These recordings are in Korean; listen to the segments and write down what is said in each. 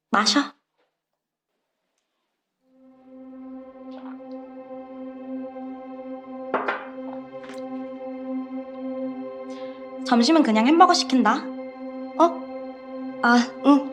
마셔. 점심은 그냥 햄버거 시킨다. 어? 아, 응.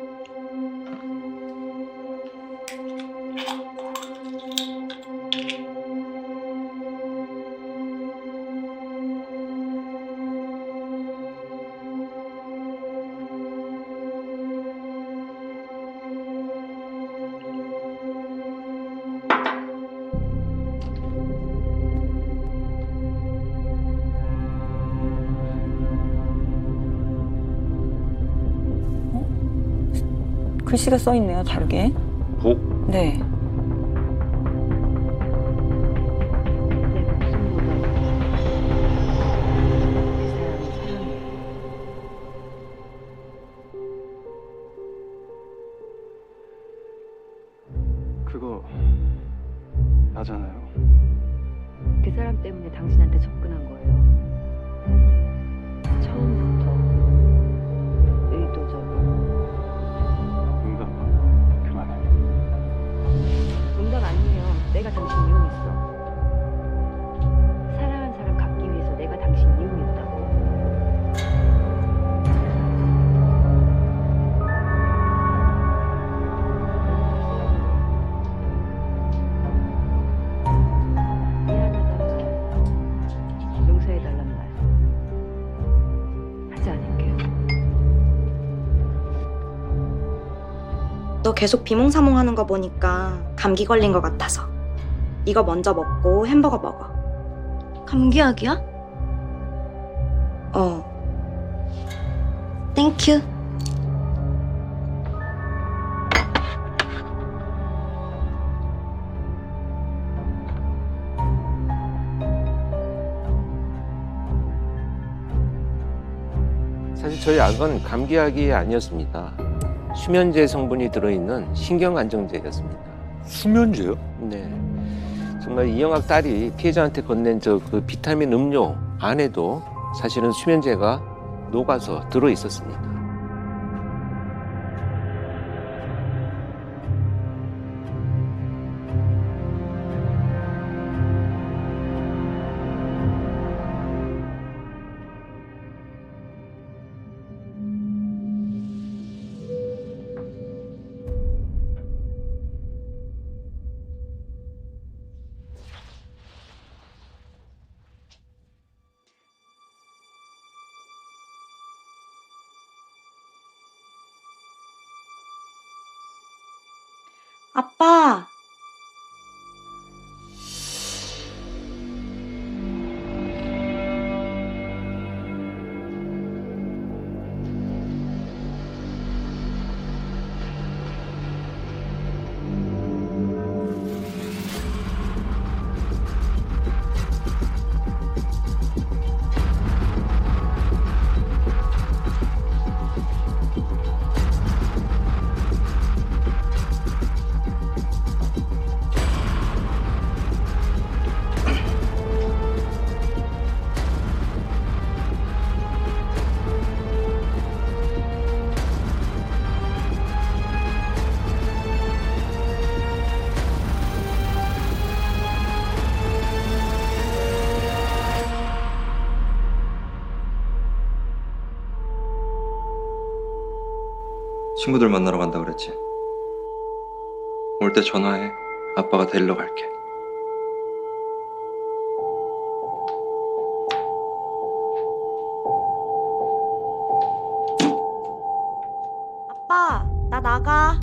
글씨가 써있네요, 다르게. 복? 네. 그거 나잖아요. 그 사람 때문에 당신한테 접근한 거예요. 처음부터 의도적으로. 농담 그만해. 농담 아니에요. 내가 당신 이용했어. 사랑한 사람 갖기 위해서 내가 당신 이용했다고. 미안하단 말, 용서해달란 말 하지 않을게요. 너 계속 비몽사몽하는 거 보니까 감기 걸린 것 같아서. 이거 먼저 먹고 햄버거 먹어. 감기약이야? 땡큐. 사실 저희 약은 감기약이 아니었습니다. 수면제 성분이 들어있는 신경안정제였습니다. 수면제요? 네, 정말 이영학 딸이 피해자한테 건넨 그 비타민 음료 안에도 사실은 수면제가 녹아서 들어있었습니다. 아빠. 친구들 만나러 간다 그랬지? 올 때 전화해. 아빠가 데리러 갈게. 아빠, 나 나가.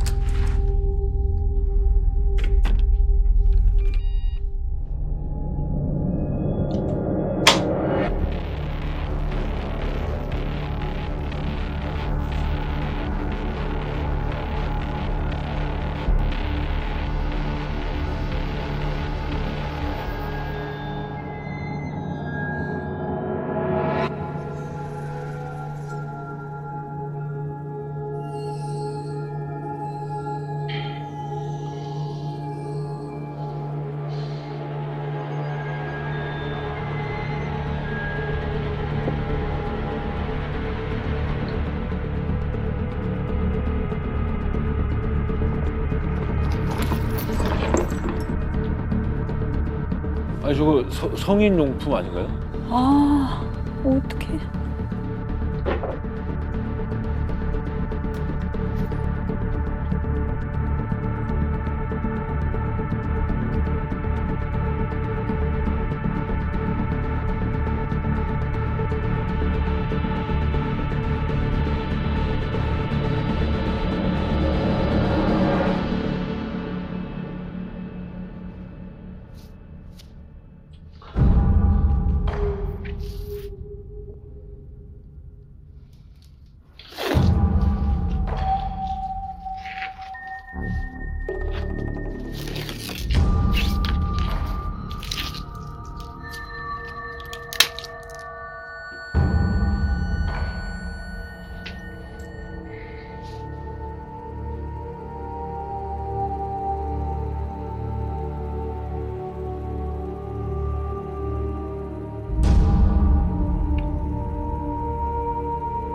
아니 저거 성인 용품 아닌가요? 아, 어떡해.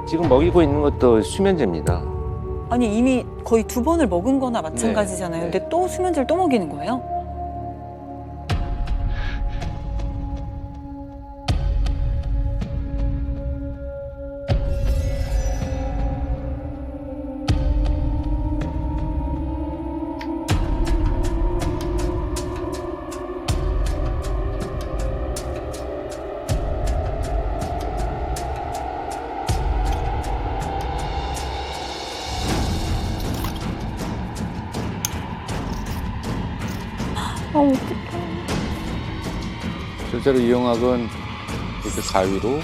지금 먹이고 있는 것도 수면제입니다. 아니, 이미 거의 2번을 먹은 거나 마찬가지잖아요. 네. 근데 또 수면제를 또 먹이는 거예요? 아, 어떡해. 실제로 이영학은 이렇게 가위로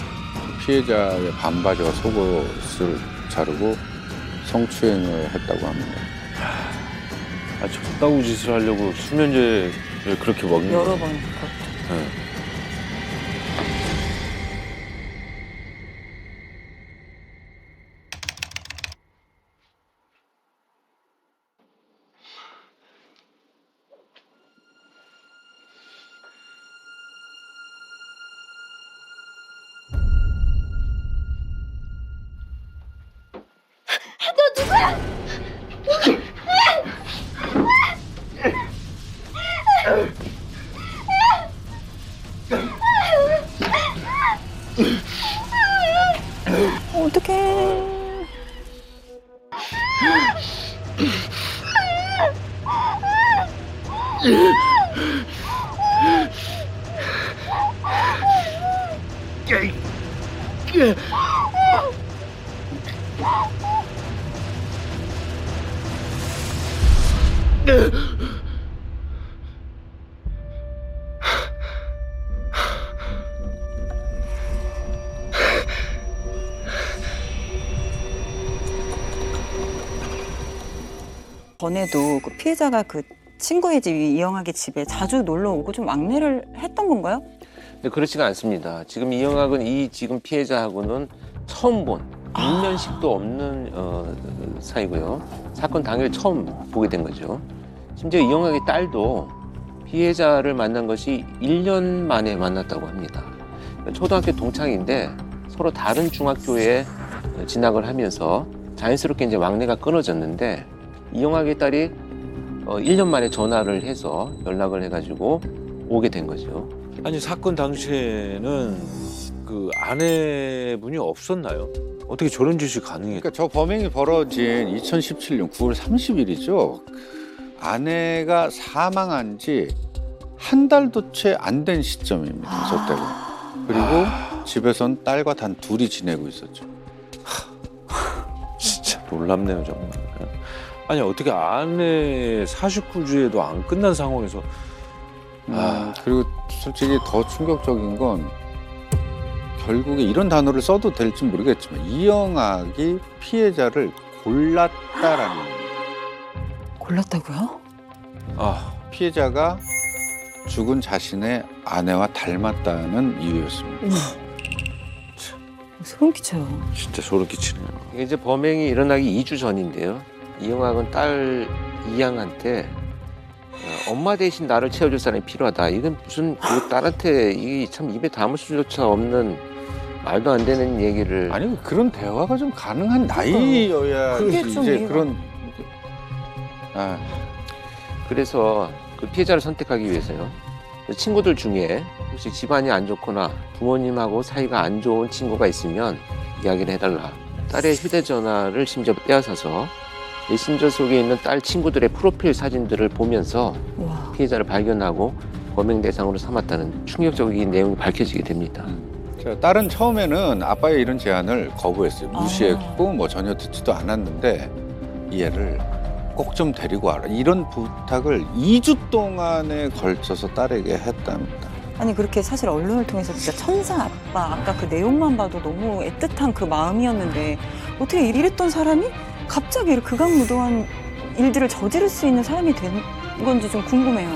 피해자의 반바지와 속옷을 자르고 성추행을 했다고 합니다. 아 적다구 짓을 하려고 수면제를 그렇게 먹는 여러 거예요? 번 그것도. 네. 어떡해. 전에도 그 피해자가 그 친구의 집, 이영학의 집에 자주 놀러 오고 좀 왕래를 했던 건가요? 근데 그렇지가 않습니다. 지금 이영학은 이 지금 피해자하고는 처음 본 인면식도 없는 사이고요. 사건 당일 처음 보게 된 거죠. 심지어 이영학의 딸도 피해자를 만난 것이 1년 만에 만났다고 합니다. 초등학교 동창인데 서로 다른 중학교에 진학을 하면서 자연스럽게 이제 왕래가 끊어졌는데 이영학의 딸이 1년 만에 전화를 해서 연락을 해가지고 오게 된 거죠. 아니 사건 당시에는 그 아내분이 없었나요? 어떻게 저런 짓이 가능했죠? 그러니까 저 범행이 벌어진 2017년 9월 30일이죠. 아내가 사망한 지 한 달도 채 안 된 시점입니다. 저 때가. 그리고 집에선 딸과 단 둘이 지내고 있었죠. 진짜 놀랍네요 정말. 아니 어떻게 아내 49주에도 안 끝난 상황에서 그리고 솔직히 더 충격적인 건 결국에 이런 단어를 써도 될지 모르겠지만 이영학이 피해자를 골랐다라는 겁니다. 골랐다고요? 피해자가 죽은 자신의 아내와 닮았다는 이유였습니다. 소름 끼쳐요. 진짜 소름 끼치네요. 이게 이제 범행이 일어나기 2주 전인데요. 이영학은 딸 이양한테 엄마 대신 나를 채워줄 사람이 필요하다. 이건 무슨 그 딸한테 이게 참 입에 담을 수조차 없는 말도 안 되는 얘기를. 아니 그런 대화가 좀 가능한 나이여야 그게 좀 이제 이해가 그런 그래서 그 피해자를 선택하기 위해서요. 친구들 중에 혹시 집안이 안 좋거나 부모님하고 사이가 안 좋은 친구가 있으면 이야기를 해달라. 딸의 휴대전화를 심지어 빼앗아서 메신저 속에 있는 딸 친구들의 프로필 사진들을 보면서 와. 피해자를 발견하고 범행 대상으로 삼았다는 충격적인 내용이 밝혀지게 됩니다. 자, 딸은 처음에는 아빠의 이런 제안을 거부했어요. 무시했고 뭐 전혀 듣지도 않았는데 이 애를 꼭 좀 데리고 와라. 이런 부탁을 2주 동안에 걸쳐서 딸에게 했답니다. 아니 그렇게 사실 언론을 통해서 진짜 천사 아빠 아까 그 내용만 봐도 너무 애틋한 그 마음이었는데 어떻게 이랬던 사람이 갑자기 이렇게 극악무도한 일들을 저지를 수 있는 사람이 된 건지 좀 궁금해요.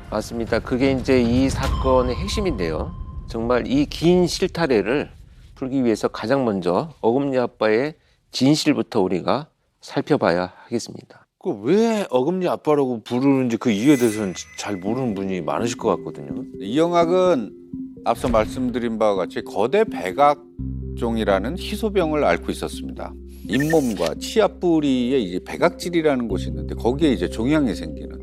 맞습니다. 그게 이제 이 사건의 핵심인데요. 정말 이 긴 실타래를 풀기 위해서 가장 먼저 어금니 아빠의 진실부터 우리가 살펴봐야 하겠습니다. 그 왜 어금니 아빠라고 부르는지 그 이유에 대해서는 잘 모르는 분이 많으실 것 같거든요. 이영학은 앞서 말씀드린 바와 같이 거대 백악종이라는 희소병을 앓고 있었습니다. 잇몸과 치아 뿌리에 이제 백악질이라는 곳이 있는데 거기에 이제 종양이 생기는.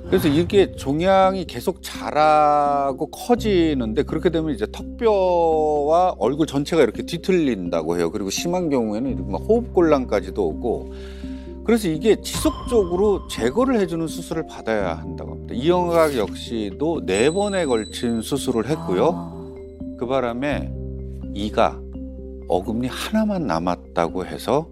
그래서 이게 종양이 계속 자라고 커지는데 그렇게 되면 이제 턱뼈와 얼굴 전체가 이렇게 뒤틀린다고 해요. 그리고 심한 경우에는 이렇게 막 호흡곤란까지도 오고. 그래서 이게 지속적으로 제거를 해주는 수술을 받아야 한다고 합니다. 이영학 역시도 4번에 걸친 수술을 했고요. 그 바람에 이가 어금니 하나만 남았다고 해서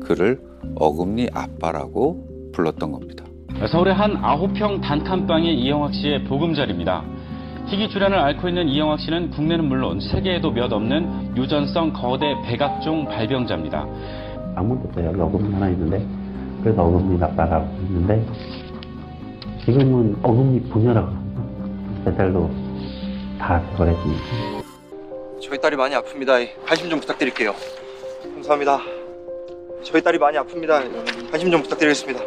그를 어금니 아빠라고 불렀던 겁니다. 서울의 한 9평 단칸방의 이영학 씨의 보금자리입니다. 희귀 질환을 앓고 있는 이영학 씨는 국내는 물론 세계에도 몇 없는 유전성 거대 백악종 발병자입니다. 방문부터 여기 어금니 하나 있는데 그래서 어금니 아빠라고 했는데 지금은 어금니 분열하고 배달도 다 제거했습니다. 저희 딸이 많이 아픕니다. 관심 좀 부탁드릴게요. 감사합니다. 저희 딸이 많이 아픕니다. 관심 좀 부탁드리겠습니다.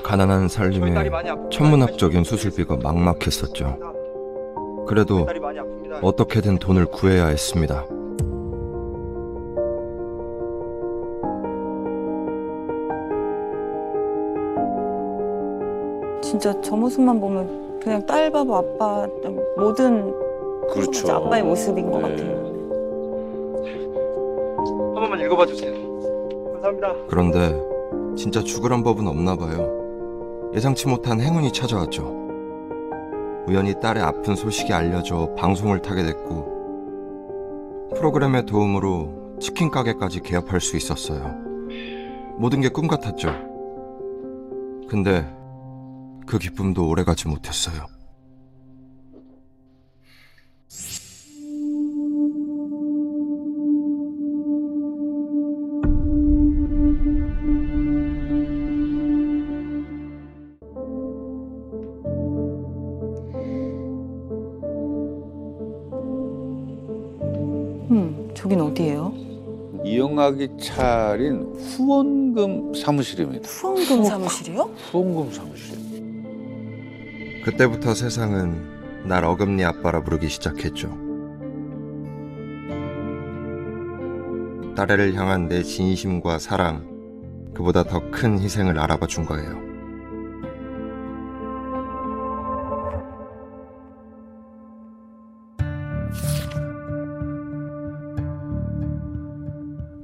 가난한 저희 살림에 딸이 많이 아픕니다. 천문학적인 수술비가 막막했었죠. 그래도 저희 딸이 많이 아픕니다. 어떻게든 돈을 구해야 했습니다. 진짜 저 모습만 보면 그냥 딸 바보 아빠 모든 그렇죠. 진짜 아빠의 모습인 것 네. 같아요. 한 번만 읽어봐 주세요. 감사합니다. 그런데 진짜 죽으란 법은 없나 봐요. 예상치 못한 행운이 찾아왔죠. 우연히 딸의 아픈 소식이 알려져 방송을 타게 됐고 프로그램의 도움으로 치킨 가게까지 개업할 수 있었어요. 모든 게 꿈 같았죠. 근데 그 기쁨도 오래가지 못했어요. 저긴 어디예요? 이영학이 차린 후원금 사무실입니다. 후원금 사무실이요? 후원금 사무실. 그때부터 세상은 날 어금니 아빠라 부르기 시작했죠. 딸애를 향한 내 진심과 사랑, 그보다 더 큰 희생을 알아봐 준 거예요.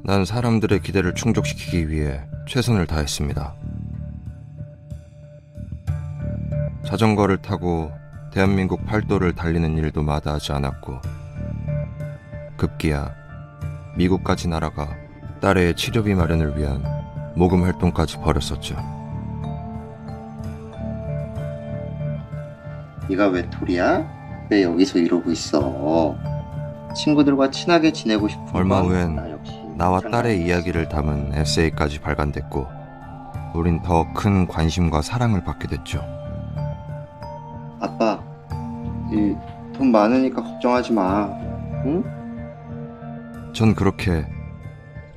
난 사람들의 기대를 충족시키기 위해 최선을 다했습니다. 자전거를 타고 대한민국 팔도를 달리는 일도 마다하지 않았고 급기야 미국까지 날아가 딸의 치료비 마련을 위한 모금 활동까지 벌였었죠. 네가 왜 톨이야? 왜 여기서 이러고 있어? 친구들과 친하게 지내고 싶은 얼마 건 후엔 나 역시 나와 마찬가지였어. 딸의 이야기를 담은 에세이까지 발간됐고 우린 더 큰 관심과 사랑을 받게 됐죠. 아빠, 이 돈 많으니까 걱정하지 마. 응? 전 그렇게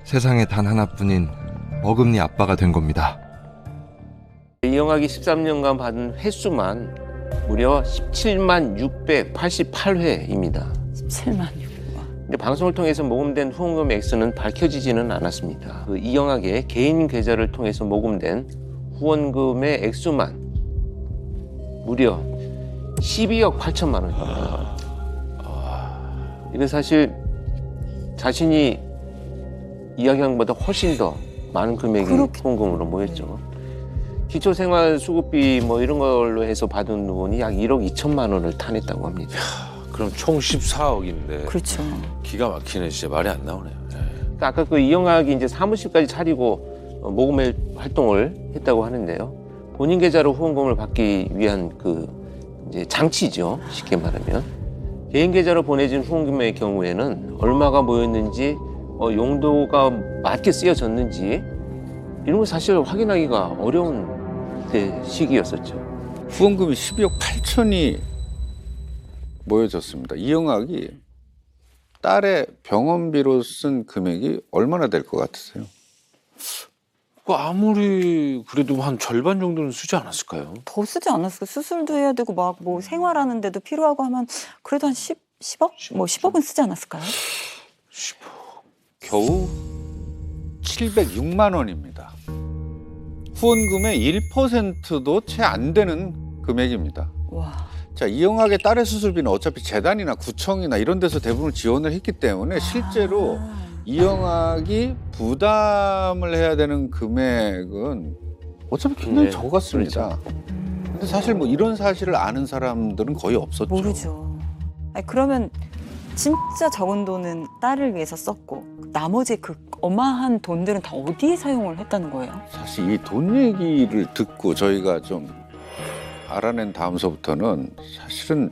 세상에 단 하나뿐인 어금니 아빠가 된 겁니다. 이영학이 13년간 받은 횟수만 무려 17만 688회입니다. 17만 6만. 근데 방송을 통해서 모금된 후원금 액수는 밝혀지지는 않았습니다. 그 이영학의 개인 계좌를 통해서 모금된 후원금의 액수만 무려 12억 8천만 원입니다. 이는 사실 자신이 이야기한 것보다 훨씬 더 많은 금액이 후원금으로 모였죠. 기초생활수급비 뭐 이런 걸로 해서 받은 돈이 약 1억 2천만 원을 타냈다고 합니다. 그럼 총 14억인데. 그렇죠. 기가 막히네. 진짜 말이 안 나오네요. 네. 그러니까 아까 그 이영학이 이제 사무실까지 차리고 모금 활동을 했다고 하는데요. 본인 계좌로 후원금을 받기 위한 그 이제 장치죠. 쉽게 말하면. 개인 계좌로 보내진 후원금의 경우에는 얼마가 모였는지, 용도가 맞게 쓰여졌는지 이런 걸 사실 확인하기가 어려운 시기였었죠. 후원금이 12억 8천이 모여졌습니다. 이영학이 딸의 병원비로 쓴 금액이 얼마나 될 것 같으세요? 그 아무리 그래도 한 절반 정도는 쓰지 않았을까요? 더 쓰지 않았을까? 수술도 해야 되고 막 뭐 생활하는데도 필요하고 하면 그래도 한 10억? 뭐 10억은 쓰지 않았을까요? 10억. 겨우 706만 원입니다. 후원금의 1%도 채 안 되는 금액입니다. 와. 자, 이영학의 딸의 수술비는 어차피 재단이나 구청이나 이런 데서 대부분 지원을 했기 때문에 실제로 이영학이 부담을 해야 되는 금액은 어차피 굉장히 적었습니다. 근데 사실 뭐 이런 사실을 아는 사람들은 거의 없었죠. 모르죠. 아니, 그러면 진짜 적은 돈은 딸을 위해서 썼고 나머지 그 어마한 돈들은 다 어디에 사용을 했다는 거예요? 사실 이 돈 얘기를 듣고 저희가 좀 알아낸 다음서부터는 사실은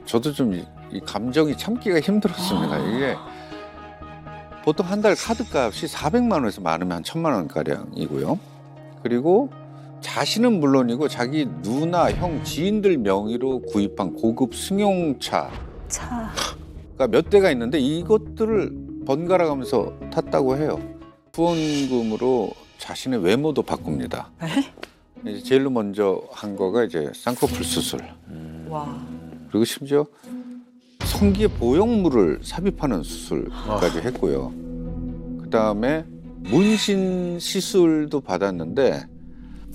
저도 좀 이 감정이 참기가 힘들었습니다. 이게 보통 한 달 카드값이 400만 원에서 많으면 한 1000만 원 가량이고요. 그리고 자신은 물론이고 자기 누나, 형, 지인들 명의로 구입한 고급 승용차가 몇 대가 있는데 이것들을 번갈아 가면서 탔다고 해요. 후원금으로 자신의 외모도 바꿉니다. 이제 제일 먼저 한 거가 이제 쌍꺼풀 수술. 와. 그리고 심지어 성기의 보형물을 삽입하는 수술까지 했고요. 그다음에 문신 시술도 받았는데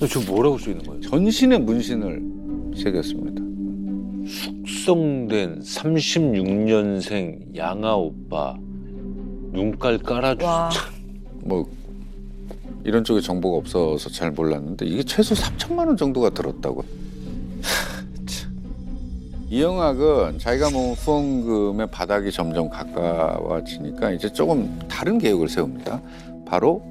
지금 뭐라고 써 있는 거예요? 전신에 문신을 새겼습니다. 숙성된 36년생 양아 오빠 눈깔 깔아주. 뭐 이런 쪽에 정보가 없어서 잘 몰랐는데 이게 최소 3천만 원 정도가 들었다고. 이영학은 자기가 모은 후원금의 바닥이 점점 가까워지니까 이제 조금 다른 계획을 세웁니다. 바로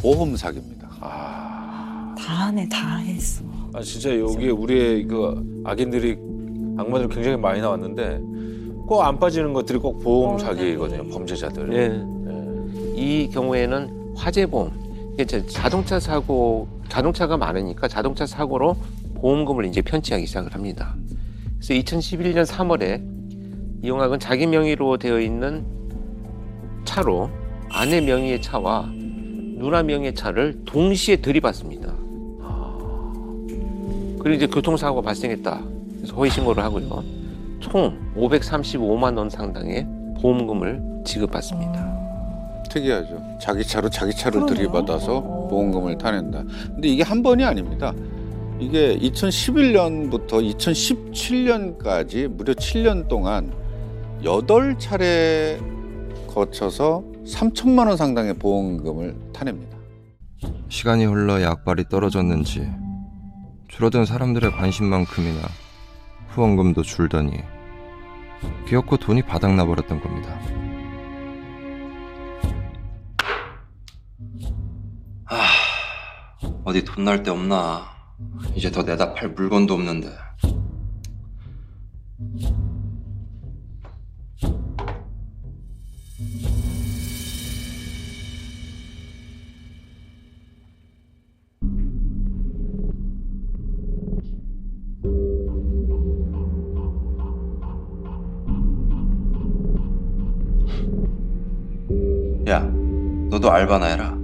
보험 사기입니다. 다 하네, 다 했어. 아 진짜 여기에 우리의 그 악인들이 악마들 굉장히 많이 나왔는데 꼭 안 빠지는 것들이 꼭 보험 사기거든요. 범죄자들. 예. 이 경우에는 화재보험. 이게 자동차 사고, 자동차가 많으니까 자동차 사고로 보험금을 이제 편취하기 시작을 합니다. 그래서 2011년 3월에 이영학은 자기 명의로 되어 있는 차로 아내 명의의 차와 누나 명의의 차를 동시에 들이받습니다. 그리고 이제 교통사고가 발생했다. 그래서 허위 신고를 하고요. 총 535만 원 상당의 보험금을 지급받습니다. 특이하죠. 자기 차로 자기 차를 들이받아서 보험금을 타낸다. 근데 이게 한 번이 아닙니다. 이게 2011년부터 2017년까지 무려 7년 동안 8차례 거쳐서 3천만 원 상당의 보험금을 타냅니다. 시간이 흘러 약발이 떨어졌는지 줄어든 사람들의 관심만큼이나 후원금도 줄더니 귀엽고 돈이 바닥나 버렸던 겁니다. 어디 돈 날 데 없나. 이제 더 내다 팔 물건도 없는데. 야, 너도 알바나 해라.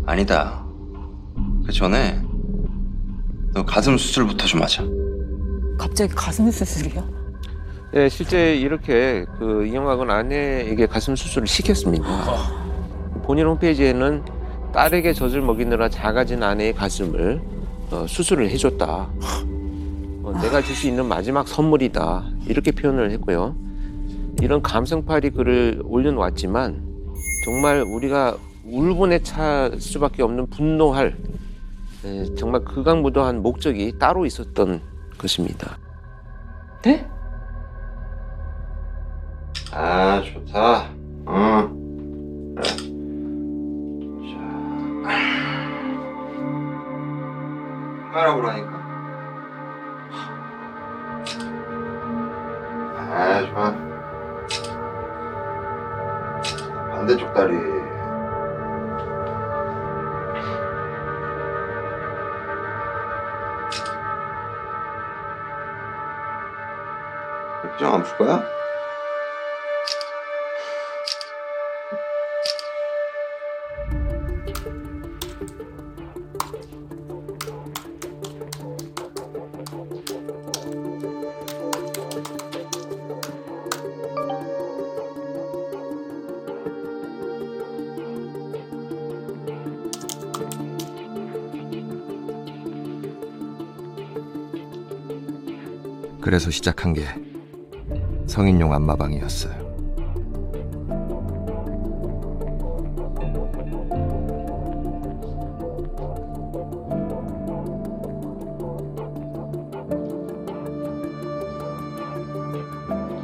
아니다. 그 전에 너 가슴 수술부터 좀 하자. 갑자기 가슴 수술이요? 네, 실제 이렇게 그 이영학은 아내에게 가슴 수술을 시켰습니다. 본인 홈페이지에는 딸에게 젖을 먹이느라 작아진 아내의 가슴을 수술을 해줬다. 내가 줄 수 있는 마지막 선물이다. 이렇게 표현을 했고요. 이런 감성팔이 글을 올려놓았지만 정말 우리가 울분에 찰 수밖에 없는 분노할 정말 극악무도한 목적이 따로 있었던 것입니다. 네? 아, 좋다. 그래. 카메라 보라니까. 아, 좋아. 반대쪽 다리. 걱정 안 풀 거야? 그래서 시작한 게 성인용 안마방이었어요.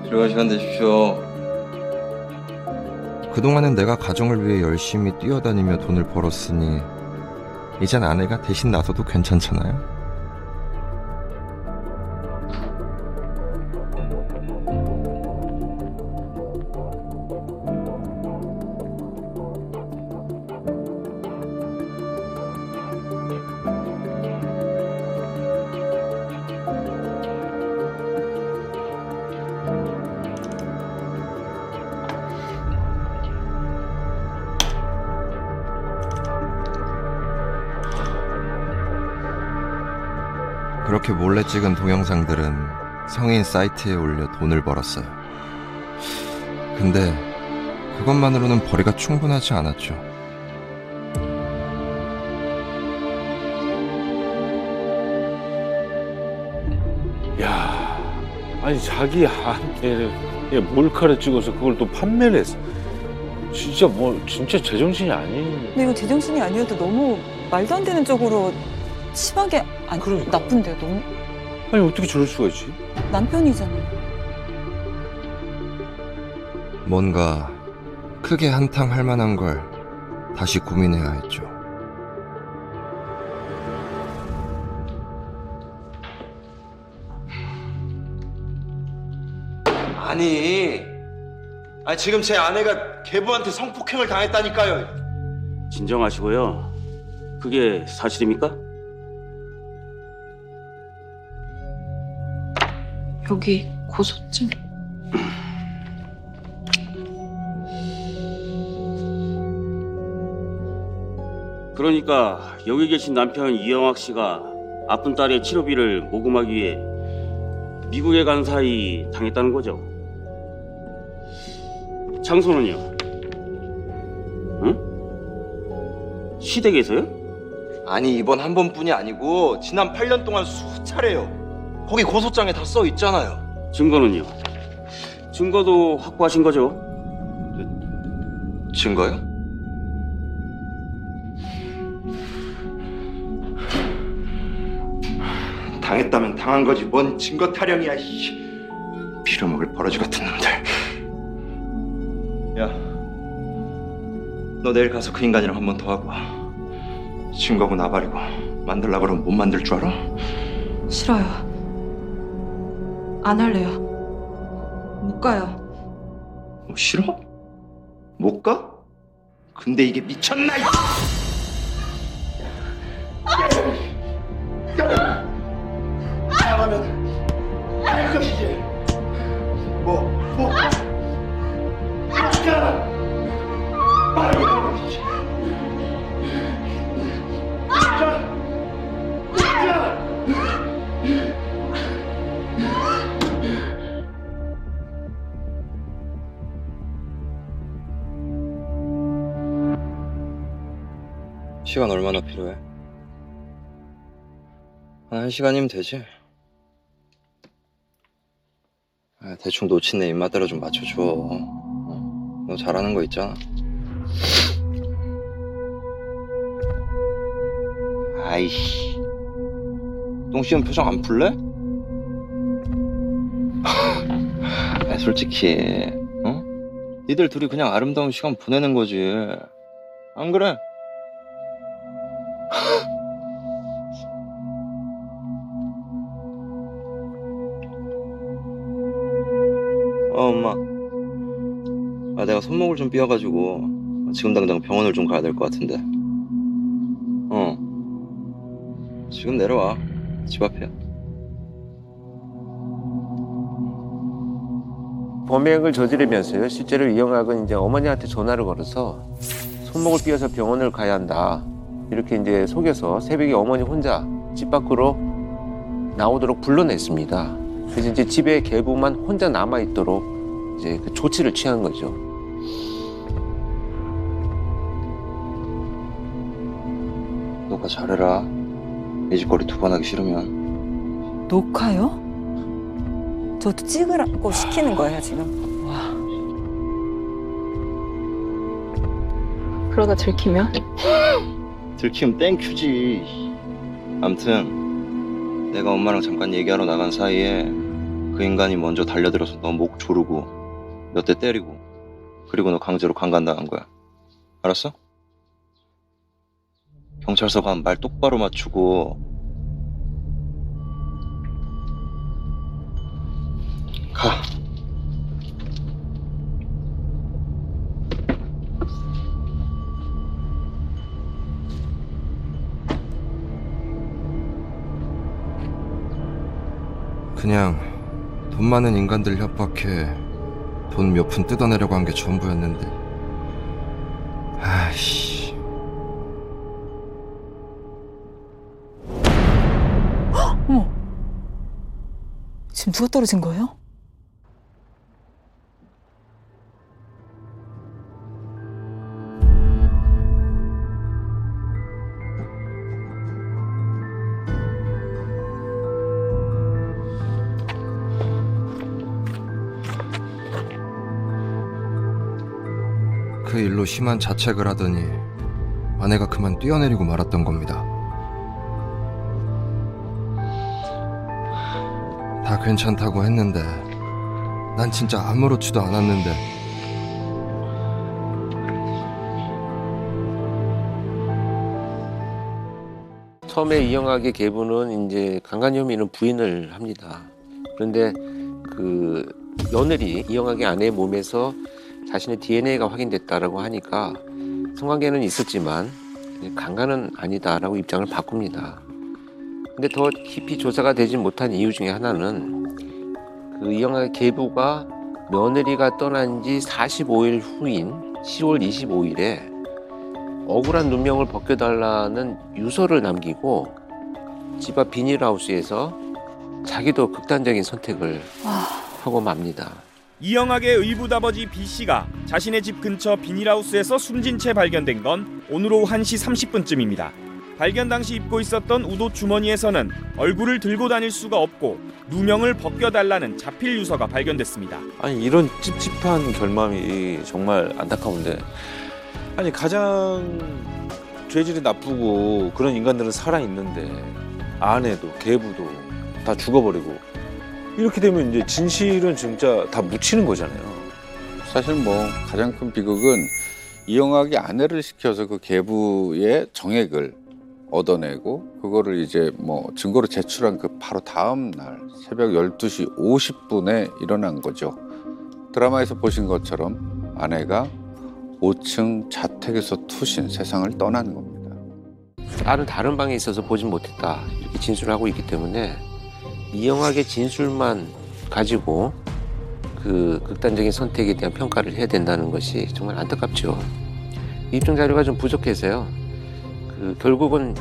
들어갈 시간 되십시오. 그동안은 내가 가정을 위해 열심히 뛰어다니며 돈을 벌었으니 이젠 아내가 대신 나서도 괜찮잖아요. 그렇게 몰래 찍은 동영상들은 성인 사이트에 올려 돈을 벌었어요. 근데 그것만으로는 벌이가 충분하지 않았죠. 야, 아니 자기 아내를 몰카를 찍어서 그걸 또 판매를 했어. 진짜 진짜 제정신이 아닌. 근데 이거 제정신이 아니어도 너무 말도 안 되는 쪽으로 심하게 그러니까. 나쁜데요, 너무. 아니 어떻게 저럴 수가 있지? 남편이잖아요. 뭔가 크게 한탕할 만한 걸 다시 고민해야 했죠. 아니 지금 제 아내가 계부한테 성폭행을 당했다니까요. 진정하시고요. 그게 사실입니까? 여기 고소증. 그러니까 여기 계신 남편 이영학 씨가 아픈 딸의 치료비를 모금하기 위해 미국에 간 사이 당했다는 거죠. 장소는요? 응? 시댁에서요? 아니 이번 한 번뿐이 아니고 지난 8년 동안 수차례요. 거기 고소장에 다 써 있잖아요. 증거는요? 증거도 확보하신 거죠? 증거요? 당했다면 당한 거지 뭔 증거 타령이야. 빌어먹을 버러지 같은 놈들. 야, 너 내일 가서 그 인간이랑 한 번 더 하고 증거고 나발이고 만들라 그러면 못 만들 줄 알아? 싫어요. 안 할래요. 못 가요. 뭐 싫어? 못 가? 근데 이게 미쳤나? 나가면 할 것이지. 말이 나올 것이지. 시간 얼마나 필요해? 한 1시간이면 되지. 대충 놓친 내 입맛대로 좀 맞춰줘. 너 잘하는 거 있잖아. 아이씨, 똥 씌운 표정 안 풀래? 솔직히 니들 둘이 그냥 아름다운 시간 보내는 거지, 안 그래? 엄마. 내가 손목을 좀 삐어가지고 지금 당장 병원을 좀 가야 될 것 같은데. 지금 내려와. 집 앞이야. 범행을 저지르면서요. 실제로 이영학은 이제 어머니한테 전화를 걸어서 손목을 삐어서 병원을 가야 한다. 이렇게 이제 속여서 새벽에 어머니 혼자 집 밖으로 나오도록 불러냈습니다. 그래서 이제 집에 계부만 혼자 남아 있도록 이제 그 조치를 취한 거죠. 녹화 잘해라. 이 짓거리 2번 하기 싫으면. 녹화요? 저도 찍으라고 시키는 거예요 지금. 와. 그러다 들키면? 들키면 땡큐지. 암튼 내가 엄마랑 잠깐 얘기하러 나간 사이에 그 인간이 먼저 달려들어서 너 목 조르고 몇 대 때리고 그리고 너 강제로 강간당한 거야. 알았어? 경찰서 가면 말 똑바로 맞추고 가. 그냥 돈 많은 인간들 협박해 돈 몇 푼 뜯어내려고 한 게 전부였는데. 아이씨. 어머. 지금 누가 떨어진 거예요? 그 일로 심한 자책을 하더니 아내가 그만 뛰어내리고 말았던 겁니다. 다 괜찮다고 했는데 난 진짜 아무렇지도 않았는데. 처음에 이영학의 계부는 이제 강간 혐의는 부인을 합니다. 그런데 그 며느리 이영학의 아내의 몸에서 자신의 DNA가 확인됐다라고 하니까 성관계는 있었지만 강간은 아니다라고 입장을 바꿉니다. 근데 더 깊이 조사가 되지 못한 이유 중에 하나는 그 이영학의 계부가 며느리가 떠난 지 45일 후인 10월 25일에 억울한 누명을 벗겨달라는 유서를 남기고 집 앞 비닐하우스에서 자기도 극단적인 선택을 하고 맙니다. 이영학의 의붓아버지 B씨가 자신의 집 근처 비닐하우스에서 숨진 채 발견된 건 오늘 오후 1시 30분쯤입니다. 발견 당시 입고 있었던 우도 주머니에서는 얼굴을 들고 다닐 수가 없고 누명을 벗겨달라는 자필 유서가 발견됐습니다. 아니 이런 찝찝한 결말이 정말 안타까운데, 아니 가장 죄질이 나쁘고 그런 인간들은 살아있는데 아내도 계부도 다 죽어버리고 이렇게 되면 이제 진실은 진짜 다 묻히는 거잖아요. 사실 뭐 가장 큰 비극은 이영학이 아내를 시켜서 그 계부의 정액을 얻어내고 그거를 이제 뭐 증거로 제출한 그 바로 다음 날 새벽 12시 50분에 일어난 거죠. 드라마에서 보신 것처럼 아내가 5층 자택에서 투신 세상을 떠나는 겁니다. 딸은 다른 방에 있어서 보진 못했다 이렇게 진술하고 있기 때문에 이영학의 진술만 가지고 그 극단적인 선택에 대한 평가를 해야 된다는 것이 정말 안타깝죠. 입증 자료가 좀 부족해서요. 결국은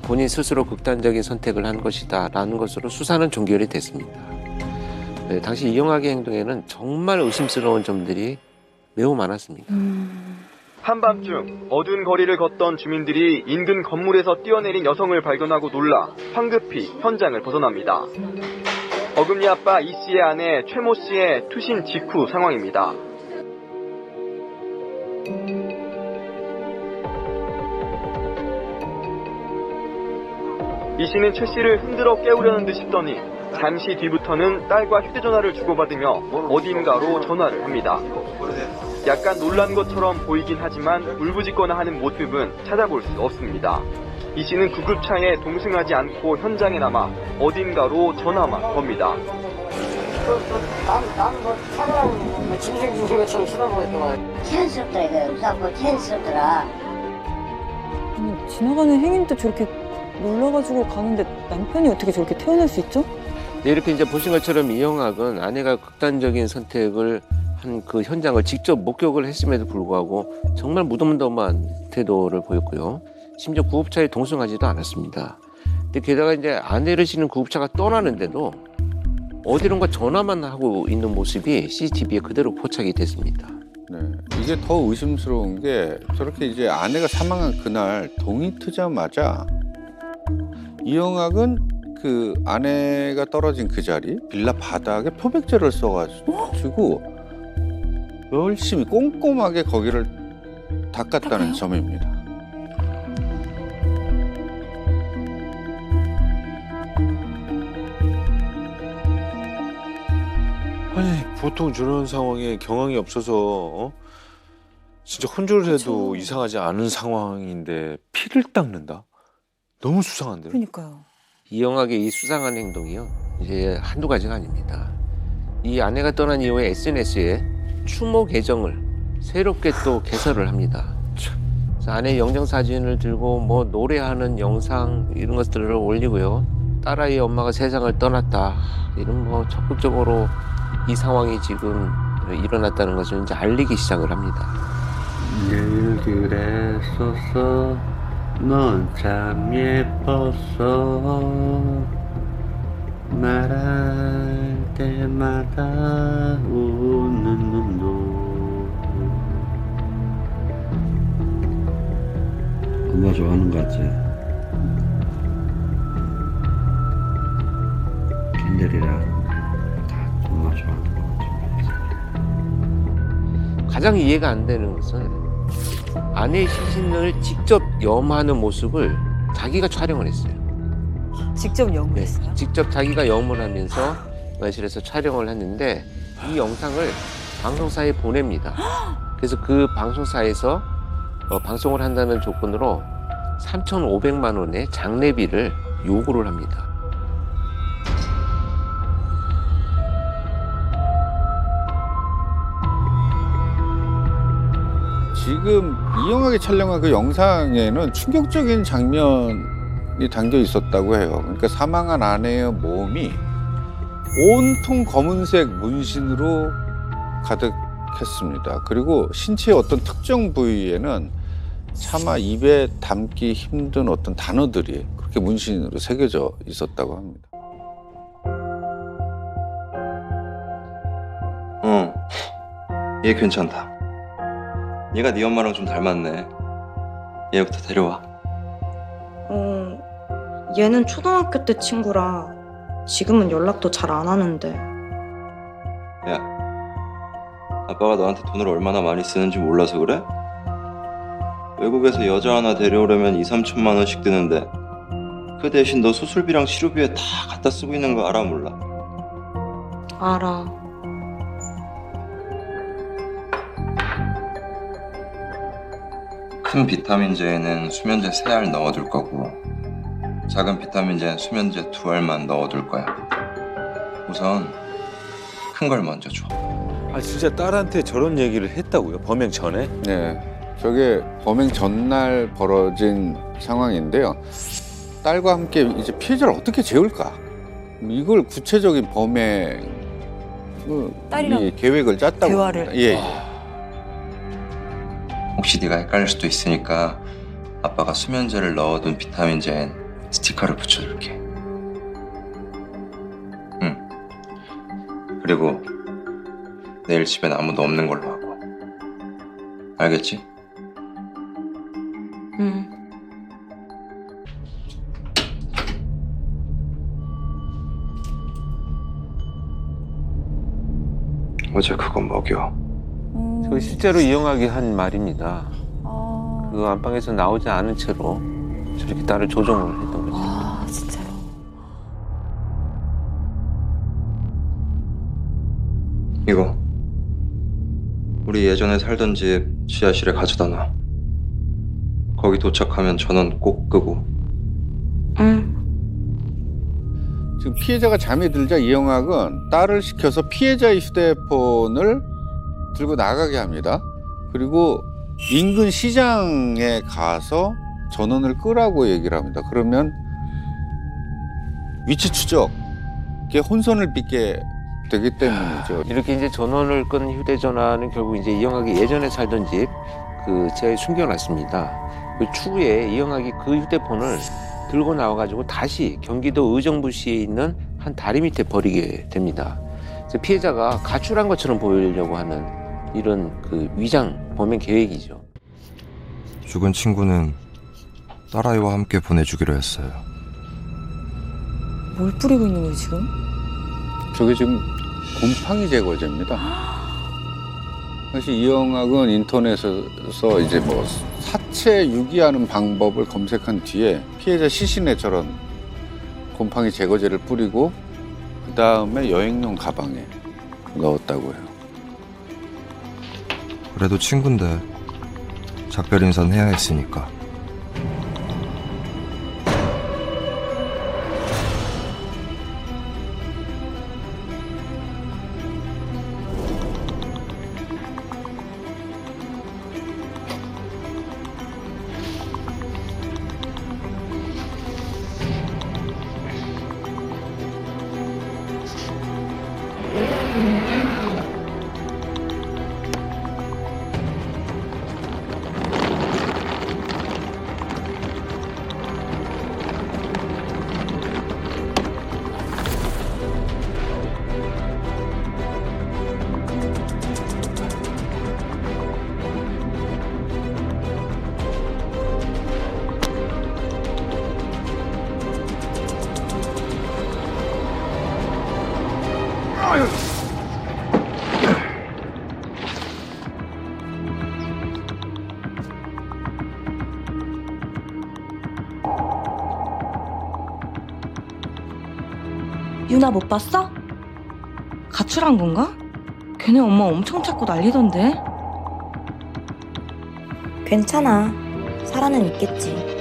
본인 스스로 극단적인 선택을 한 것이다라는 것으로 수사는 종결이 됐습니다. 네, 당시 이영학의 행동에는 정말 의심스러운 점들이 매우 많았습니다. 한밤중 어두운 거리를 걷던 주민들이 인근 건물에서 뛰어내린 여성을 발견하고 놀라 황급히 현장을 벗어납니다. 어금니 아빠 이 씨의 아내 최 모 씨의 투신 직후 상황입니다. 이 씨는 최 씨를 흔들어 깨우려는 듯 싶더니 잠시 뒤부터는 딸과 휴대전화를 주고받으며 어딘가로 전화를 합니다. 약간 놀란 것처럼 보이긴 하지만 울부짖거나 하는 모습은 찾아볼 수 없습니다. 이 씨는 구급차에 동승하지 않고 현장에 남아 어딘가로 전화만 겁니다. 나는 뭐 찾아라고 뭐 짐승 죽은 것처럼 쳐다보고 있더만. 체한스럽더라 이거. 무사고 체한스럽더라. 지나가는 행인도 저렇게 놀라가지고 가는데 남편이 어떻게 저렇게 태어날 수 있죠? 네, 이렇게 이제 보신 것처럼 이영학은 아내가 극단적인 선택을 한 그 현장을 직접 목격을 했음에도 불구하고 정말 무덤덤한 태도를 보였고요. 심지어 구급차에 동승하지도 않았습니다. 근데 게다가 이제 아내를 실은 구급차가 떠나는데도 어디론가 전화만 하고 있는 모습이 CCTV에 그대로 포착이 됐습니다. 네, 이게 더 의심스러운 게 저렇게 이제 아내가 사망한 그날 동이 트자마자 이영학은 그 아내가 떨어진 그 자리 빌라 바닥에 표백제를 써가지고 열심히 꼼꼼하게 거기를 닦았다는 점입니다. 아니 보통 저런 상황에 경황이 없어서 진짜 혼쭐해도 이상하지 않은 상황인데 피를 닦는다? 너무 수상한데요? 그러니까요. 이영학의 이 수상한 행동이요. 이제 한두 가지가 아닙니다. 이 아내가 떠난 이후에 SNS에 추모 계정을 새롭게 또 개설을 합니다. 그래서 아내 영정 사진을 들고 뭐 노래하는 영상 이런 것들을 올리고요. 딸아이 엄마가 세상을 떠났다. 이런 뭐 적극적으로 이 상황이 지금 일어났다는 것을 이제 알리기 시작을 합니다. 늘 그랬었어. 넌 참 예뻤어. 말할 때마다 웃는 눈도. 엄마 좋아하는 거 같지? 캔들이랑 다 엄마 좋아하는 거 같지? 가장 이해가 안 되는 것은 아내의 시신을 직접 염하는 모습을 자기가 촬영을 했어요. 직접 염을 했어요? 직접 자기가 염을 하면서 거실에서 촬영을 했는데 이 영상을 방송사에 보냅니다. 그래서 그 방송사에서 방송을 한다는 조건으로 3,500만 원의 장례비를 요구를 합니다. 지금 이영학이 촬영한 그 영상에는 충격적인 장면이 담겨 있었다고 해요. 그러니까 사망한 아내의 몸이 온통 검은색 문신으로 가득했습니다. 그리고 신체의 어떤 특정 부위에는 차마 입에 담기 힘든 어떤 단어들이 그렇게 문신으로 새겨져 있었다고 합니다. 얘 괜찮다. 얘가 네 엄마랑 좀 닮았네. 얘부터 데려와. 얘는 초등학교 때 친구라 지금은 연락도 잘 안 하는데. 야, 아빠가 너한테 돈을 얼마나 많이 쓰는지 몰라서 그래? 외국에서 여자 하나 데려오려면 2-3천만 원씩 드는데 그 대신 너 수술비랑 치료비에 다 갖다 쓰고 있는 거 알아 몰라? 알아. 큰 비타민제에는 수면제 3알 넣어둘 거고 작은 비타민제는 수면제 2알만 넣어둘 거야. 우선 큰 걸 먼저 줘. 아 진짜 딸한테 저런 얘기를 했다고요? 범행 전에? 네, 저게 범행 전날 벌어진 상황인데요. 딸과 함께 이제 피해자를 어떻게 재울까? 이걸 구체적인 범행 딸이랑 계획을 짰다고 대화를. 합니다. 예. 혹시 네가 헷갈릴 수도 있으니까 아빠가 수면제를 넣어둔 비타민제엔 스티커를 붙여줄게. 응. 그리고 내일 집엔 아무도 없는 걸로 하고. 알겠지? 어제 그건 먹여. 저 실제로 이영학이 한 말입니다. 그 안방에서 나오지 않은 채로 저렇게 딸을 조종을 했던 거죠. 아, 진짜요? 이거 우리 예전에 살던 집 지하실에 가져다 놔. 거기 도착하면 전원 꼭 끄고. 응. 지금 피해자가 잠이 들자 이영학은 딸을 시켜서 피해자의 휴대폰을 들고 나가게 합니다. 그리고 인근 시장에 가서 전원을 끄라고 얘기를 합니다. 그러면 위치 추적에 혼선을 빚게 되기 때문이죠. 이렇게 이제 전원을 끈 휴대전화는 결국 이제 이영학이 예전에 살던 집 그 지하에 숨겨놨습니다. 그 추후에 이영학이 그 휴대폰을 들고 나와가지고 다시 경기도 의정부시에 있는 한 다리 밑에 버리게 됩니다. 그래서 피해자가 가출한 것처럼 보이려고 하는 이런 그 위장 범행 계획이죠. 죽은 친구는 딸아이와 함께 보내주기로 했어요. 뭘 뿌리고 있는 거예요, 지금? 저게 지금 곰팡이 제거제입니다. 사실 이영학은 인터넷에서 이제 뭐 사체 유기하는 방법을 검색한 뒤에 피해자 시신에 저런 곰팡이 제거제를 뿌리고 그 다음에 여행용 가방에 넣었다고 해요. 그래도 친구인데 작별 인사는 해야 했으니까. 유나 못 봤어? 가출한 건가? 걔네 엄마 엄청 찾고 난리던데. 괜찮아. 살아는 있겠지.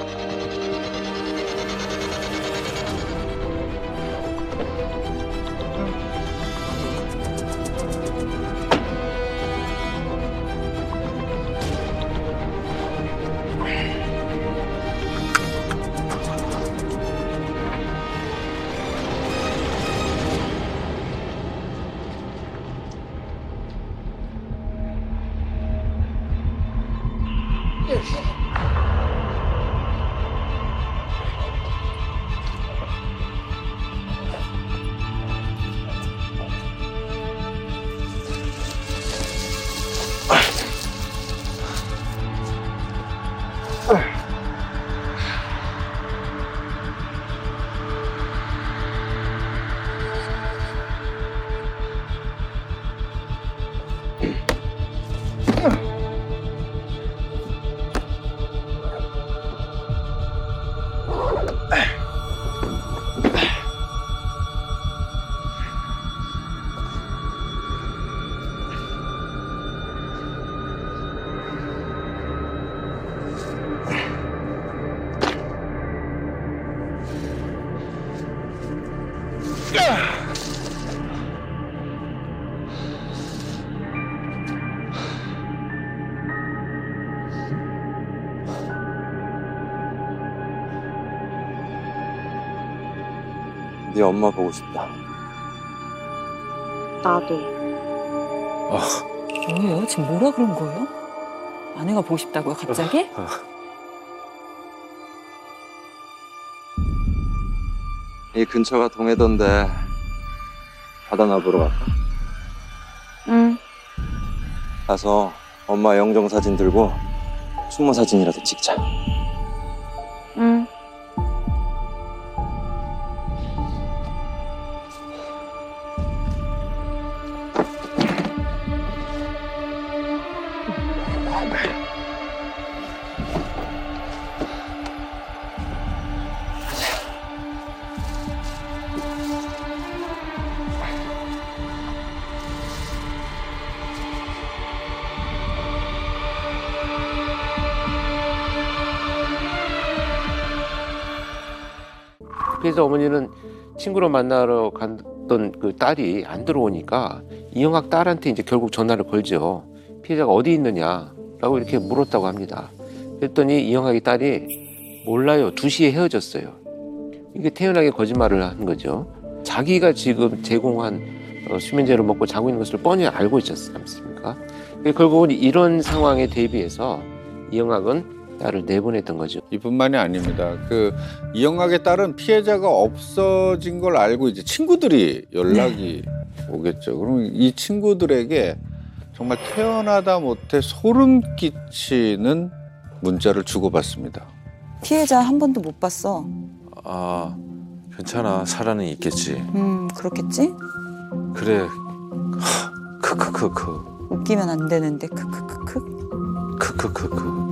네 엄마 보고 싶다. 나도. 뭐예요? 지금 뭐라 그런 거예요? 아내가 보고 싶다고요, 갑자기? 이 근처가 동해던데 바다나 보러 갈까? 응. 가서 엄마 영정 사진 들고 추모 사진이라도 찍자. 응. 피해자 어머니는 친구를 만나러 갔던 그 딸이 안 들어오니까 이영학 딸한테 이제 결국 전화를 걸죠. 피해자가 어디 있느냐라고 이렇게 물었다고 합니다. 그랬더니 이영학의 딸이 몰라요. 2시에 헤어졌어요. 이게 태연하게 거짓말을 한 거죠. 자기가 지금 제공한 수면제를 먹고 자고 있는 것을 뻔히 알고 있었지 않습니까? 결국은 이런 상황에 대비해서 이영학은 딸을 내보냈던 거죠. 이뿐만이 아닙니다. 그 이영학의 딸은 피해자가 없어진 걸 알고 이제 친구들이 연락이 오겠죠. 그러면 이 친구들에게 정말 태어나다 못해 소름 끼치는 문자를 주고받습니다. 피해자 한 번도 못 봤어. 아, 괜찮아. 살아는 있겠지. 그렇겠지? 그래. 크크크크. 웃기면 안 되는데 크크크크. 크크크크.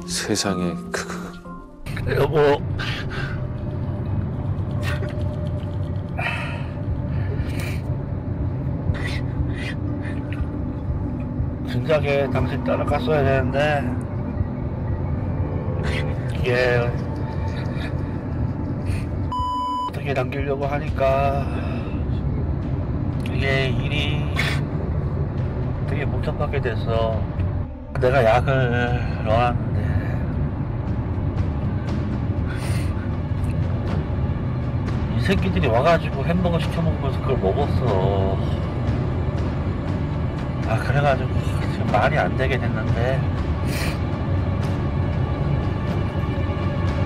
세상에 크크. 여보. 진작에 당신 따라갔어야 되는데 이게 어떻게 남기려고 하니까 이게 일이 되게 복잡하게 돼서 내가 약을 넣었는데 이 새끼들이 와가지고 햄버거 시켜 먹으면서 그걸 먹었어. 아 그래가지고 지금 말이 안 되게 됐는데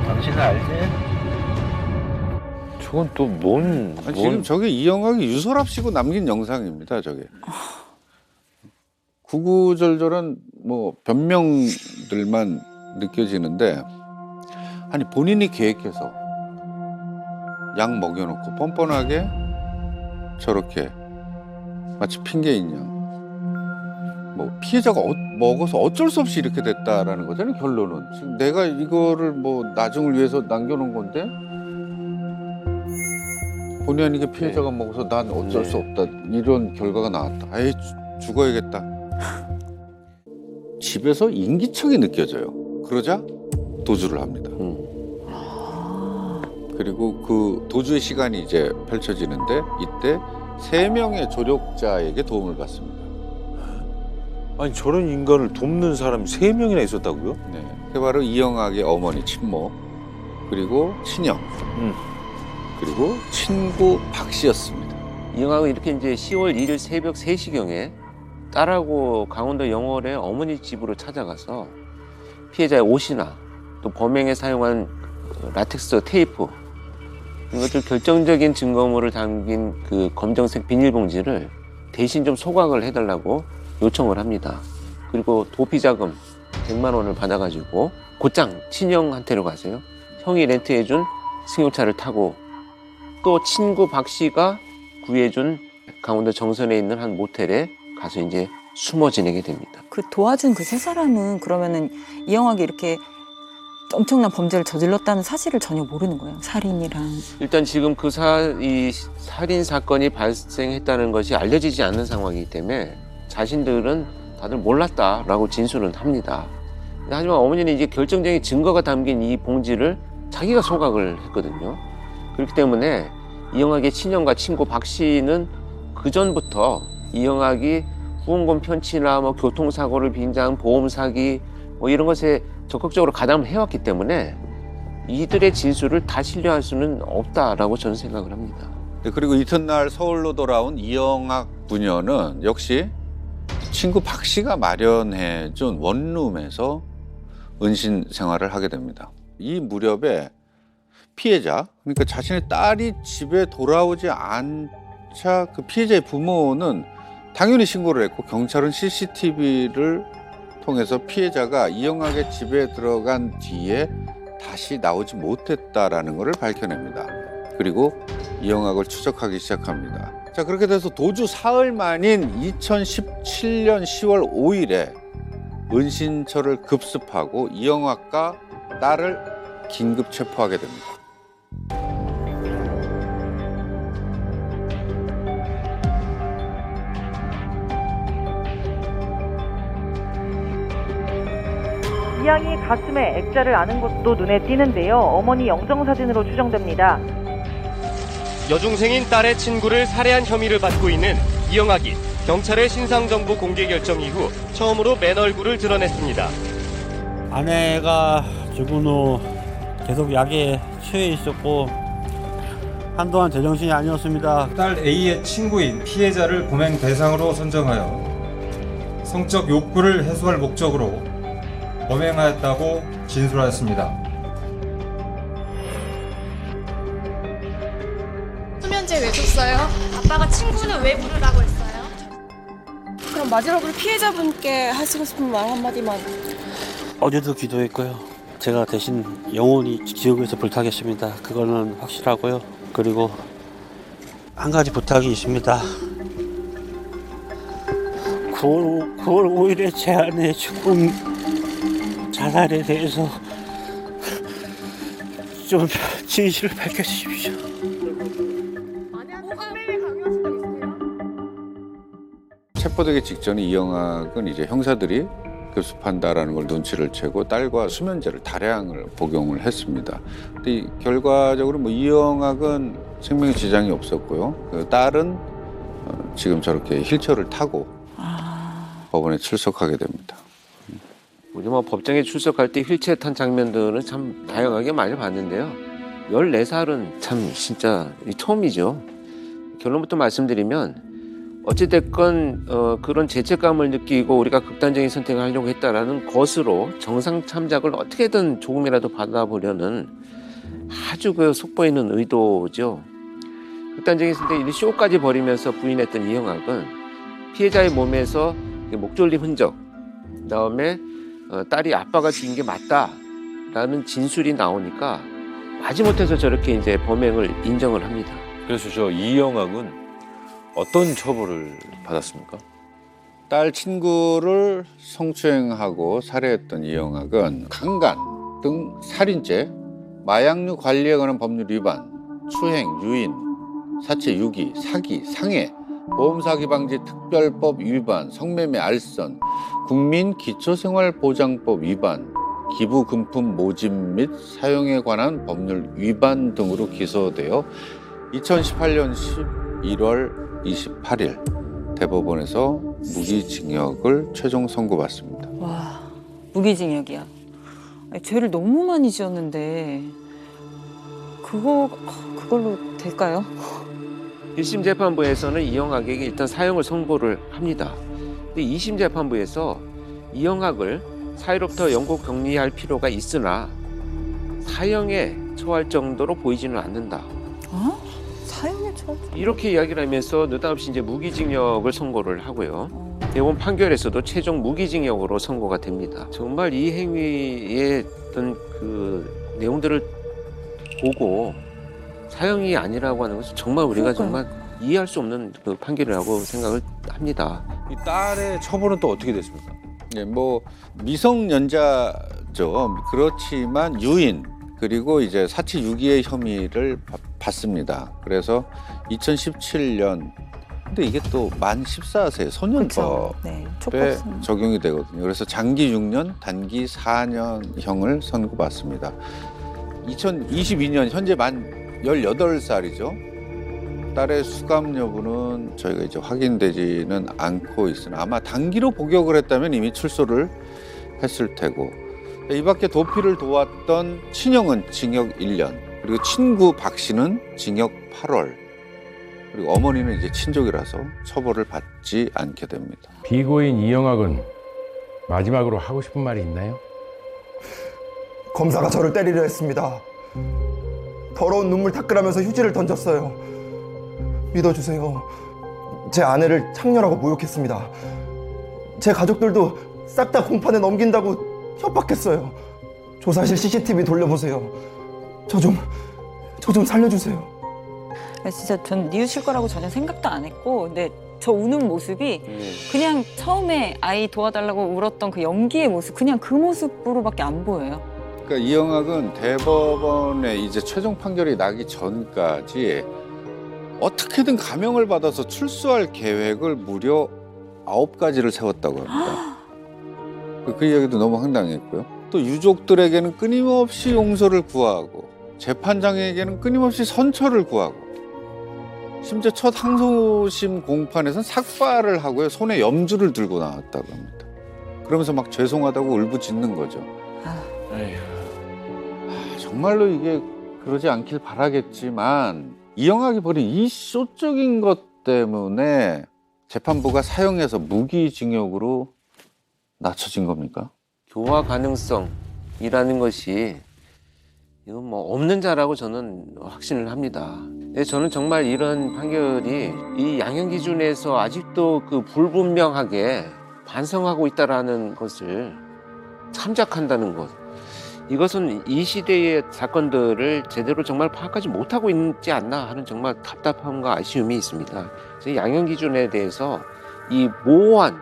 당신은 알지? 저건 또 뭔? 지금 저게 이영학이 유서랍시고 남긴 영상입니다. 저게. 구구절절한 뭐 변명들만 느껴지는데 아니 본인이 계획해서 약 먹여놓고 뻔뻔하게 저렇게 마치 핑계인 양 뭐 피해자가 먹어서 어쩔 수 없이 이렇게 됐다라는 거잖아요. 결론은 지금 내가 이거를 뭐 나중을 위해서 남겨놓은 건데 본의 아니게 피해자가 먹어서 난 어쩔 수 없다 이런 결과가 나왔다. 에이 죽어야겠다. 집에서 인기척이 느껴져요. 그러자 도주를 합니다. 그리고 그 도주의 시간이 이제 펼쳐지는데 이때 3명의 조력자에게 도움을 받습니다. 아니 저런 인간을 돕는 사람이 3명이나 있었다고요? 네, 그게 바로 이영학의 어머니 친모 그리고 친형 그리고 친구 박 씨였습니다. 이영학은 이렇게 이제 10월 1일 새벽 3시경에 딸하고 강원도 영월의 어머니 집으로 찾아가서 피해자의 옷이나 또 범행에 사용한 라텍스 테이프 이것들 결정적인 증거물을 담긴 그 검정색 비닐봉지를 대신 좀 소각을 해달라고 요청을 합니다. 그리고 도피자금 100만 원을 받아가지고 곧장 친형한테로 가세요. 형이 렌트해준 승용차를 타고 또 친구 박 씨가 구해준 강원도 정선에 있는 한 모텔에 가서 이제 숨어 지내게 됩니다. 그 도와준 그 3사람은 그러면은 이영학이 이렇게 엄청난 범죄를 저질렀다는 사실을 전혀 모르는 거예요. 살인이랑. 일단 지금 이 살인 사건이 발생했다는 것이 알려지지 않는 상황이기 때문에 자신들은 다들 몰랐다라고 진술은 합니다. 하지만 어머니는 이제 결정적인 증거가 담긴 이 봉지를 자기가 소각을 했거든요. 그렇기 때문에 이영학의 친형과 친구 박 씨는 그 전부터 이영학이 후원금 편취나 뭐 교통사고를 빙자한 보험 사기 뭐 이런 것에 적극적으로 가담을 해왔기 때문에 이들의 진술을 다 신뢰할 수는 없다라고 저는 생각을 합니다. 그리고 이튿날 서울로 돌아온 이영학 부녀는 역시 친구 박 씨가 마련해준 원룸에서 은신 생활을 하게 됩니다. 이 무렵에 피해자, 그러니까 자신의 딸이 집에 돌아오지 않자 그 피해자의 부모는 당연히 신고를 했고 경찰은 CCTV를 통해서 피해자가 이영학의 집에 들어간 뒤에 다시 나오지 못했다라는 것을 밝혀냅니다. 그리고 이영학을 추적하기 시작합니다. 자, 그렇게 돼서 도주 사흘 만인 2017년 10월 5일에 은신처를 급습하고 이영학과 딸을 긴급 체포하게 됩니다. 지향이 가슴에 액자를 아는 것도 눈에 띄는데요. 어머니 영정사진으로 추정됩니다. 여중생인 딸의 친구를 살해한 혐의를 받고 있는 이영학이 경찰의 신상정보 공개 결정 이후 처음으로 맨 얼굴을 드러냈습니다. 아내가 죽은 후 계속 약에 취해 있었고 한동안 제정신이 아니었습니다. 딸 A의 친구인 피해자를 범행 대상으로 선정하여 성적 욕구를 해소할 목적으로 범행하였다고 진술하였습니다. 수면제 왜 줬어요? 아빠가 친구는 왜 부르라고 했어요? 그럼 마지막으로 피해자분께 하시고 싶은 말 한마디만. 어제도 기도했고요. 제가 대신 영원히 지옥에서 불타겠습니다. 그거는 확실하고요. 그리고 한 가지 부탁이 있습니다. 9월 5일에 제 아내 죽음 자살에 대해서 좀 진실을 밝혀주십시오. 체포되기 직전에 이영학은 이제 형사들이 교습한다라는 걸 눈치를 채고 딸과 수면제를 다량을 복용을 했습니다. 근데 결과적으로 뭐 이영학은 생명에 지장이 없었고요. 그 딸은 지금 저렇게 휠체어를 타고 법원에 출석하게 됩니다. 우리 뭐 법정에 출석할 때 휠체어 탄 장면들은 참 다양하게 많이 봤는데요. 14살은 참 진짜 처음이죠. 결론부터 말씀드리면 어찌됐건 그런 죄책감을 느끼고 우리가 극단적인 선택을 하려고 했다라는 것으로 정상 참작을 어떻게든 조금이라도 받아보려는 아주 그 속보이는 의도죠. 극단적인 선택, 쇼까지 벌이면서 부인했던 이영학은 피해자의 몸에서 목졸림 흔적, 그다음에 딸이 아빠가 죽인 게 맞다라는 진술이 나오니까 마지못해서 저렇게 이제 범행을 인정을 합니다. 그래서 저 이영학은 어떤 처벌을 받았습니까? 딸 친구를 성추행하고 살해했던 이영학은 강간 등 살인죄, 마약류 관리에 관한 법률 위반, 추행, 유인, 사체 유기, 사기, 상해, 보험사기방지 특별법 위반, 성매매 알선, 국민기초생활보장법 위반, 기부금품 모집 및 사용에 관한 법률 위반 등으로 기소되어 2018년 11월 28일 대법원에서 무기징역을 최종 선고받습니다. 와, 무기징역이야. 아니, 죄를 너무 많이 지었는데 그걸로 될까요? 1심 재판부에서는 이영학에게 일단 사형을 선고를 합니다. 근데 2심 재판부에서 이영학을 사회로부터 영구 격리할 필요가 있으나 사형에 처할 정도로 보이지는 않는다. 사형에 처할? 이렇게 이야기를 하면서 느닷없이 이제 무기징역을 선고를 하고요. 대법원 판결에서도 최종 무기징역으로 선고가 됩니다. 정말 이 행위의 어떤 그 내용들을 보고 사형이 아니라고 하는 것은 정말 우리가 정말 이해할 수 없는 그 판결이라고 생각을 합니다. 이 딸의 처벌은 또 어떻게 됐습니까? 네, 뭐 미성년자죠. 그렇지만 유인 그리고 이제 사체 유기의 혐의를 받습니다. 그래서 2017년 근데 이게 또 만 14세 소년법에 적용이 되거든요. 그래서 장기 6년, 단기 4년형을 선고받습니다. 2022년 현재 만 18살이죠. 딸의 수감 여부는 저희가 이제 확인되지는 않고 있으나 아마 단기로 복역을 했다면 이미 출소를 했을 테고 이 밖에 도피를 도왔던 친형은 징역 1년 그리고 친구 박 씨는 징역 8월 그리고 어머니는 이제 친족이라서 처벌을 받지 않게 됩니다. 피고인 이영학은 마지막으로 하고 싶은 말이 있나요? 검사가 저를 때리려 했습니다. 더러운 눈물 닦으라면서 휴지를 던졌어요. 믿어주세요. 제 아내를 창녀라고 모욕했습니다. 제 가족들도 싹 다 공판에 넘긴다고 협박했어요. 조사실 CCTV 돌려보세요. 저 좀 살려주세요. 진짜 전 뉘우칠 거라고 전혀 생각도 안 했고 근데 저 우는 모습이 그냥 처음에 아이 도와달라고 울었던 그 연기의 모습 그냥 그 모습으로밖에 안 보여요. 그러니까 이영학은 대법원에 이제 최종 판결이 나기 전까지 어떻게든 감형을 받아서 출소할 계획을 무려 9가지를 세웠다고 합니다. 그 이야기도 너무 황당했고요. 또 유족들에게는 끊임없이 용서를 구하고 재판장에게는 끊임없이 선처를 구하고 심지어 첫 항소심 공판에서는 삭발을 하고요. 손에 염주를 들고 나왔다고 합니다. 그러면서 막 죄송하다고 울부짖는 거죠. 정말로 이게 그러지 않길 바라겠지만 이영학이 벌인 이 쇼적인 것 때문에 재판부가 사형해서 무기징역으로 낮춰진 겁니까? 교화 가능성이라는 것이 이건 뭐 없는 자라고 저는 확신을 합니다. 저는 정말 이런 판결이 이 양형 기준에서 아직도 그 불분명하게 반성하고 있다라는 것을 참작한다는 것. 이것은 이 시대의 사건들을 제대로 정말 파악하지 못하고 있지 않나 하는 정말 답답함과 아쉬움이 있습니다. 양형 기준에 대해서 이 모호한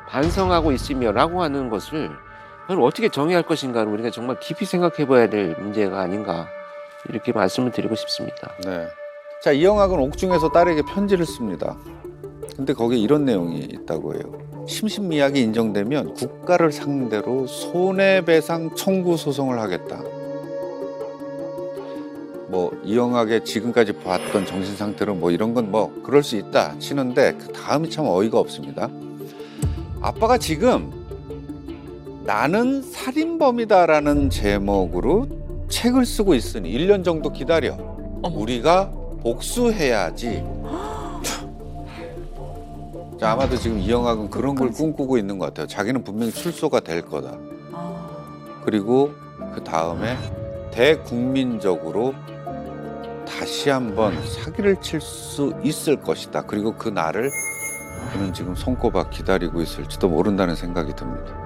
반성하고 있으며라고 하는 것을 그걸 어떻게 정의할 것인가를 우리가 정말 깊이 생각해 봐야 될 문제가 아닌가 이렇게 말씀을 드리고 싶습니다. 네. 자, 이영학은 옥중에서 딸에게 편지를 씁니다. 근데 거기에 이런 내용이 있다고 해요. 심신미약이 인정되면 국가를 상대로 손해배상 청구 소송을 하겠다. 뭐 이영학의 지금까지 봤던 정신 상태로 뭐 이런 건 뭐 그럴 수 있다 치는데 그 다음이 참 어이가 없습니다. 아빠가 지금 나는 살인범이다라는 제목으로 책을 쓰고 있으니 1년 정도 기다려. 우리가 복수해야지. 자, 아마도 지금 이영학은 그런 걸 꿈꾸고 있는 것 같아요. 자기는 분명히 출소가 될 거다. 그리고 그 다음에 대국민적으로 다시 한번 사기를 칠 수 있을 것이다. 그리고 그 날을 그는 지금 손꼽아 기다리고 있을지도 모른다는 생각이 듭니다.